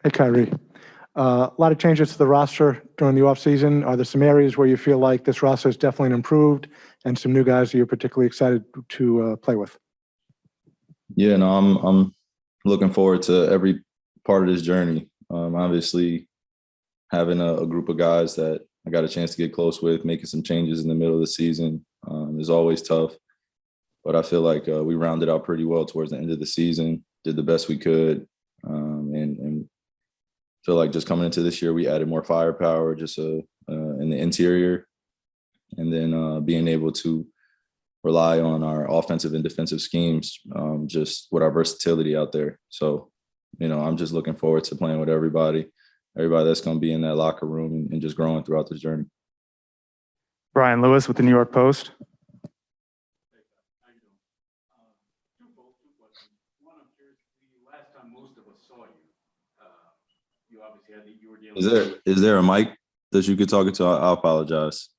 Hey, Kyrie. A lot of changes to the roster during the offseason. Are there some areas where you feel like this roster is definitely improved and some new guys that you're particularly excited to play with? Yeah, no, I'm looking forward to every part of this journey. Obviously, having a group of guys that I got a chance to get close with, making some changes in the middle of the season is always tough. But I feel like we rounded out pretty well towards the end of the season, did the best we could, and feel like just coming into this year, we added more firepower just in the interior, and then being able to rely on our offensive and defensive schemes, just with our versatility out there. So, I'm just looking forward to playing with everybody that's going to be in that locker room and just growing throughout this journey. Brian Lewis with the New York Post. Last time most of us saw you obviously you were dealing. Is there a mic that you could talk into? I apologize.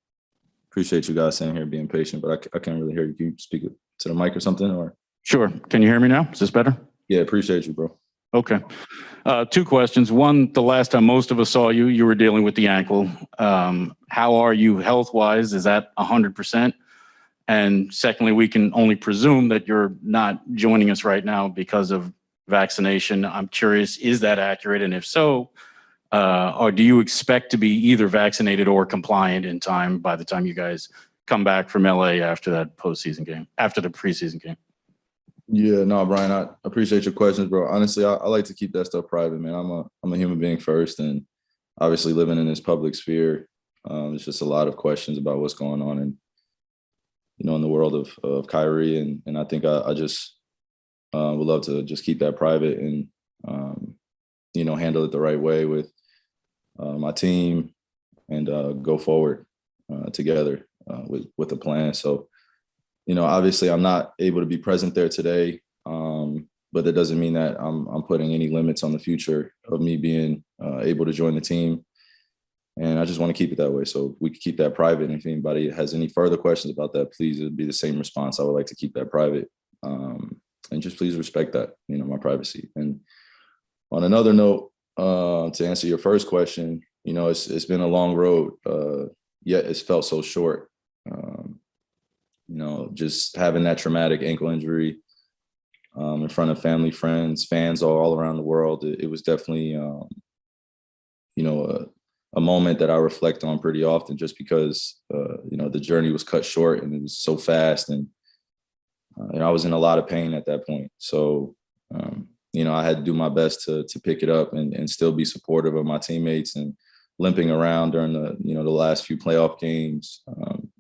Appreciate you guys sitting here being patient, but I can't really hear you. Can you speak to the mic or something? Or Sure. Can you hear me now? Is this better? Yeah, appreciate you, bro. Okay. Two questions. One, the last time most of us saw you, you were dealing with the ankle. How are you health-wise? Is that 100%? And secondly, we can only presume that you're not joining us right now because of vaccination. I'm curious, is that accurate? And if so, or do you expect to be either vaccinated or compliant in time by the time you guys come back from LA after that postseason game, after the preseason game? Yeah, no, Brian, I appreciate your questions, bro. Honestly, I like to keep that stuff private, man. I'm a human being first, and obviously living in this public sphere, there's just a lot of questions about what's going on in the world of Kyrie, and I think I just would love to just keep that private and handle it the right way with my team and go forward together with a plan. So, obviously I'm not able to be present there today, but that doesn't mean that I'm putting any limits on the future of me being able to join the team. And I just want to keep it that way. So we can keep that private. And if anybody has any further questions about that, please, it'd be the same response. I would like to keep that private. And just please respect that, my privacy. And on another note, to answer your first question, it's been a long road, yet it's felt so short. Just having that traumatic ankle injury in front of family, friends, fans all around the world, it was definitely, a moment that I reflect on pretty often, just because, the journey was cut short and it was so fast, and I was in a lot of pain at that point. So, I had to do my best to pick it up and still be supportive of my teammates, and limping around during the last few playoff games,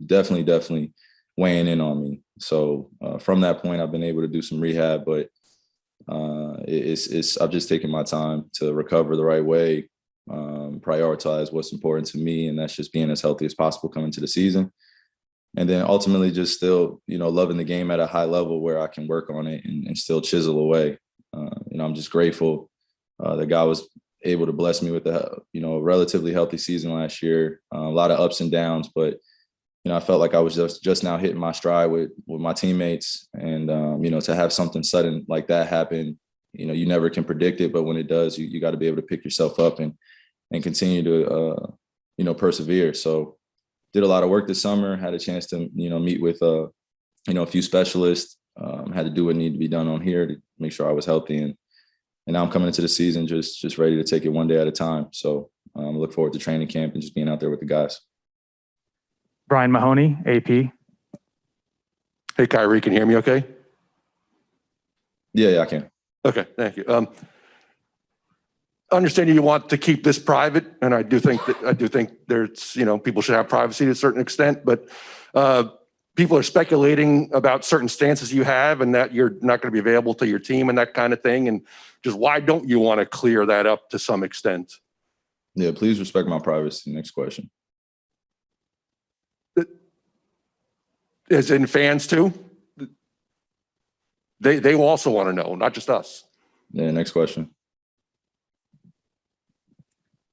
definitely weighing in on me. So from that point, I've been able to do some rehab, but I've just taken my time to recover the right way, prioritize what's important to me, and that's just being as healthy as possible coming to the season. And then ultimately just still, loving the game at a high level where I can work on it and still chisel away. I'm just grateful that God was able to bless me with a relatively healthy season last year. A lot of ups and downs, but I felt like I was just now hitting my stride with my teammates, and to have something sudden like that happen, you never can predict it, but when it does, you got to be able to pick yourself up and continue to persevere. So did a lot of work this summer, had a chance to meet with a few specialists, had to do what needed to be done on here to make sure I was healthy, and now I'm coming into the season just ready to take it one day at a time. So I look forward to training camp and just being out there with the guys. Brian Mahoney, AP. Hey, Kyrie, can you hear me okay? Yeah, I can. Okay, thank you. Understanding you want to keep this private, and I do think there's, people should have privacy to a certain extent, but people are speculating about certain stances you have and that you're not going to be available to your team and that kind of thing. And just why don't you want to clear that up to some extent? Yeah, please respect my privacy. Next question. As in fans too? They also want to know, not just us. Yeah, next question.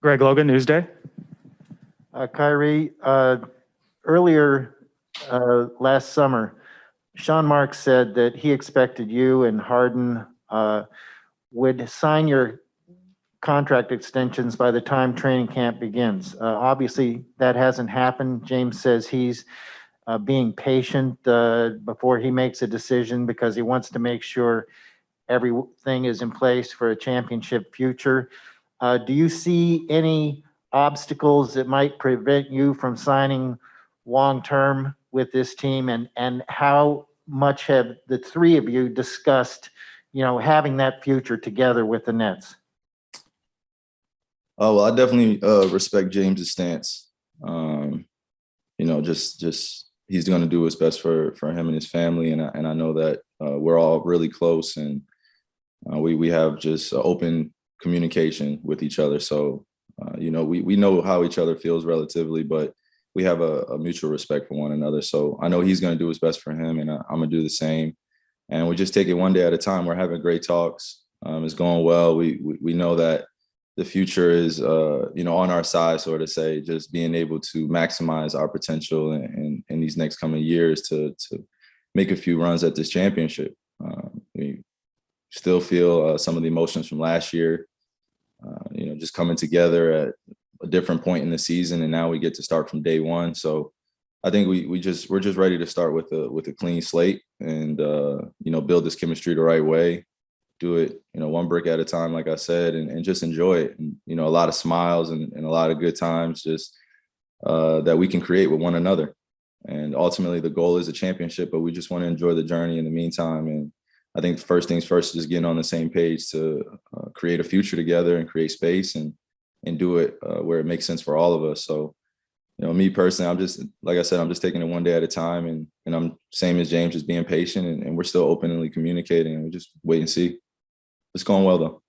Greg Logan, Newsday. Kyrie, earlier last summer, Sean Marks said that he expected you and Harden would sign your contract extensions by the time training camp begins. Obviously, that hasn't happened. James says he's being patient before he makes a decision because he wants to make sure everything is in place for a championship future. Do you see any obstacles that might prevent you from signing long-term with this team? And how much have the three of you discussed, having that future together with the Nets? Oh, well, I definitely respect James's stance. Just he's going to do what's best for him and his family, and I know that we're all really close, and we have just open communication with each other. So we know how each other feels relatively, but we have a mutual respect for one another. So I know he's going to do what's best for him, and I'm going to do the same. And we just take it one day at a time. We're having great talks. It's going well. We know that the future is, on our side, sort of say, just being able to maximize our potential in these next coming years to make a few runs at this championship. We still feel some of the emotions from last year, just coming together at a different point in the season, and now we get to start from day one. So I think we're just ready to start with a clean slate and build this chemistry the right way. Do it, one brick at a time, like I said, and just enjoy it. And, a lot of smiles and a lot of good times just that we can create with one another. And ultimately the goal is a championship, but we just want to enjoy the journey in the meantime. And I think first things first is just getting on the same page to create a future together and create space and do it where it makes sense for all of us. So, me personally, I'm just, like I said, I'm just taking it one day at a time, and I'm same as James, just being patient, and we're still openly communicating, and we just wait and see. It's going well, though.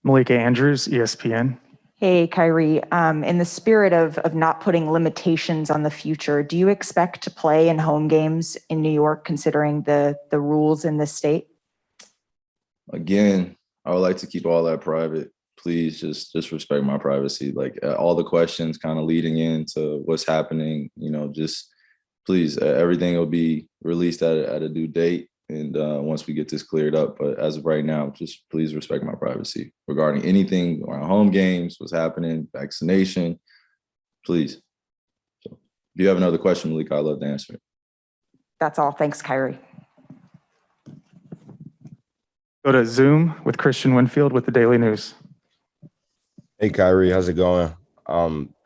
Malika Andrews, ESPN. Hey, Kyrie. In the spirit of not putting limitations on the future, do you expect to play in home games in New York, considering the rules in this state? Again, I would like to keep all that private. Please just respect my privacy. Like all the questions kind of leading into what's happening, just please, everything will be released at a due date. And once we get this cleared up, but as of right now, just please respect my privacy regarding anything around home games, what's happening, vaccination, please. So if you have another question, Malika, I'd love to answer it. That's all. Thanks, Kyrie. Go to Zoom with Christian Winfield with the Daily News. Hey, Kyrie, how's it going?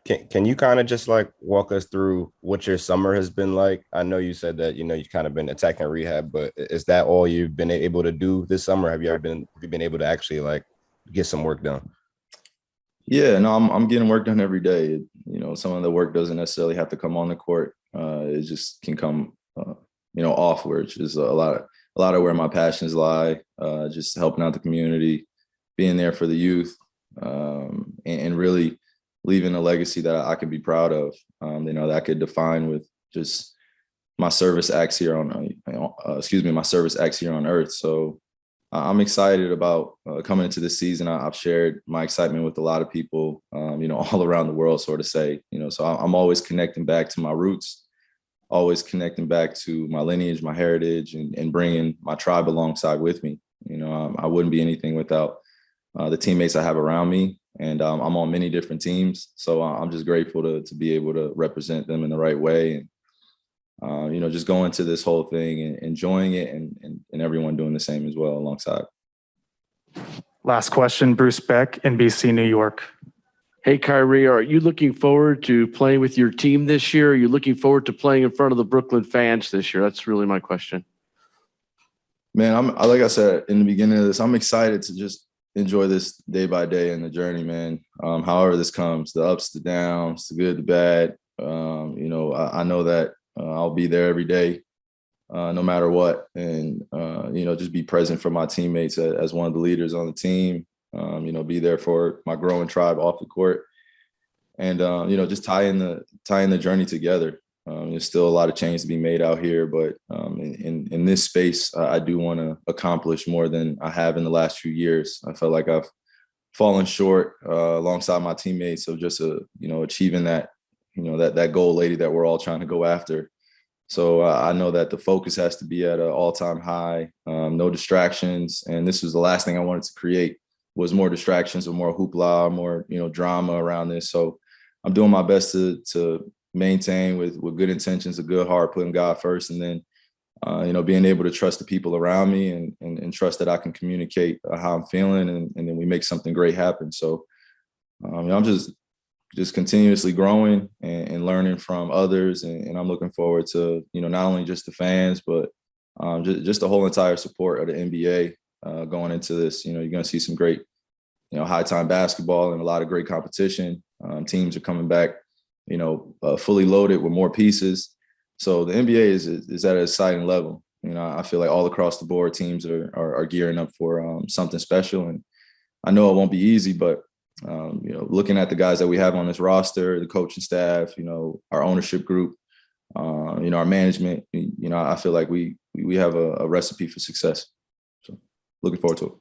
Can you kind of just like walk us through what your summer has been like? I know you said that, you've kind of been attacking rehab, but is that all you've been able to do this summer? Have you been able to actually like get some work done? Yeah, no, I'm getting work done every day. Some of the work doesn't necessarily have to come on the court. It just can come, off, which is a lot of where my passions lie, just helping out the community, being there for the youth, and really leaving a legacy that I could be proud of, that I could define with just my service acts here my service acts here on earth. So I'm excited about coming into this season. I've shared my excitement with a lot of people, all around the world, sort of say, so I'm always connecting back to my roots, always connecting back to my lineage, my heritage, and bringing my tribe alongside with me. I wouldn't be anything without the teammates I have around me. And I'm on many different teams. So I'm just grateful to be able to represent them in the right way. And, just going to this whole thing and enjoying it and everyone doing the same as well alongside. Last question, Bruce Beck, NBC New York. Hey, Kyrie, are you looking forward to playing with your team this year? Are you looking forward to playing in front of the Brooklyn fans this year? That's really my question. Man, like I said in the beginning of this, I'm excited to just enjoy this day by day in the journey, man. However this comes, the ups, the downs, the good, the bad. I know that I'll be there every day, no matter what. And, just be present for my teammates as one of the leaders on the team, be there for my growing tribe off the court. And, just tying the journey together. There's still a lot of change to be made out here, but in this space, I do want to accomplish more than I have in the last few years. I felt like I've fallen short alongside my teammates of just achieving that, that goal lady that we're all trying to go after. So I know that the focus has to be at an all-time high, no distractions, and this was the last thing I wanted to create was more distractions or more hoopla, more, drama around this. So I'm doing my best to maintain with good intentions, a good heart, putting God first, and then being able to trust the people around me and trust that I can communicate how I'm feeling, and then we make something great happen. So I'm just continuously growing and learning from others, and I'm looking forward to not only just the fans, but just the whole entire support of the NBA going into this. You're going to see some great high time basketball and a lot of great competition. Teams are coming back fully loaded with more pieces. So the NBA is at an exciting level. I feel like all across the board, teams are gearing up for something special. And I know it won't be easy, but looking at the guys that we have on this roster, the coaching staff, our ownership group, our management, I feel like we have a recipe for success. So looking forward to it.